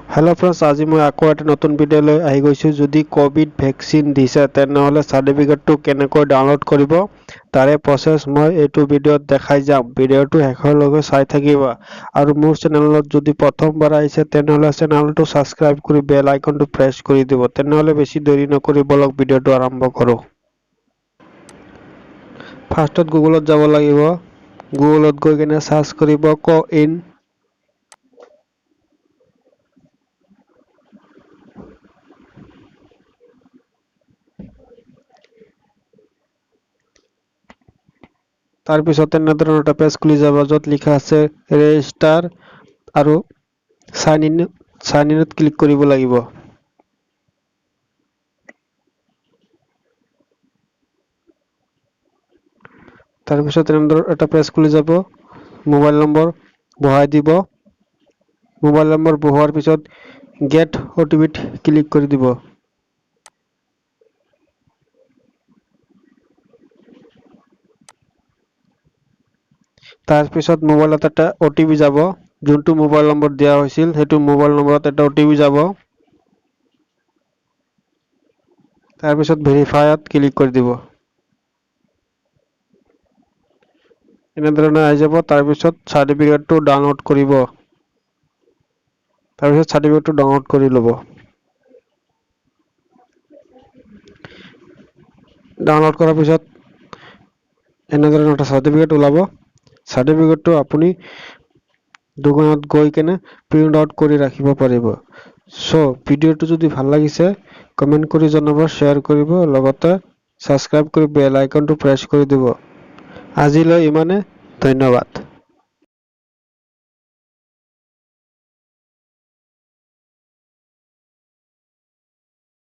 Hello friends, आज मैं आको एक नतुन भिडिओ লৈ আহি গৈছো। যদি কোভিড ভ্যাকচিন দিছে তেনেহলে সার্টিফিকেটটো কেনেকৈ ডাউনলোড কৰিব তাৰে প্ৰসেস মই এইটো ভিডিওত দেখাই যাম। ভিডিওটো শেষলৈকে চাই থাকিবা আৰু মোৰ চেনেলত যদি প্ৰথমবাৰ আহিছে তেনেহলে চেনেলটো সাবস্ক্ৰাইব কৰি বেল আইকনটো প্ৰেছ কৰি দিব। তেনেহলে বেছি দেৰি নকৰি বলক ভিডিওটো আৰম্ভ কৰো। ফাৰ্ষ্টত গুগলত যাব লাগিব। গুগলত গৈ কিনে সাৰ্চ কৰিব কোইন। तार पिछते नतुन पेज खुली जाब जत लिखा আছে रेजिस्टार और साइन इन क्लिक करिब লাগিব। तार पिछते এটা पेज खुली जाब मोबाइल नम्बर बहाई দিব। मोबाइल नम्बर बहोৱাৰ पिছত गेट ओटीपी क्लिक কৰি দিব। तार पिছত मोबाइলত এটা ओटीपी যাব যোনটো মোবাইল নম্বৰ দিয়া হৈছিল হেতু মোবাইল নম্বৰত এটা ओटीपी যাব। तार पिছত ভেৰিফাইত ক্লিক কৰি দিব। এনে ধৰণে আহি যাব। तार पिছত সাৰ্টিফিকেটটো ডাউনলোড কৰিব। तार पिছত সাৰ্টিফিকেটটো ডাউনলোড কৰি লব। ডাউনলোড কৰাৰ পিছত এনে ধৰণৰ এটা সাৰ্টিফিকেট ওলাব। সাৰ্টিফিকেটটো আপুনি দোকানত গৈ কেনে প্ৰিন্ট আউট কৰি ৰাখিব পাৰিব। সো ভিডিওটো যদি ভাল লাগিছে কমেন্ট কৰি জনাব, শেয়াৰ কৰিব, লগতে সাবস্ক্ৰাইব কৰি বেল আইকনটো প্ৰেছ কৰি দিব। আজিলৈ ইমানে, ধন্যবাদ।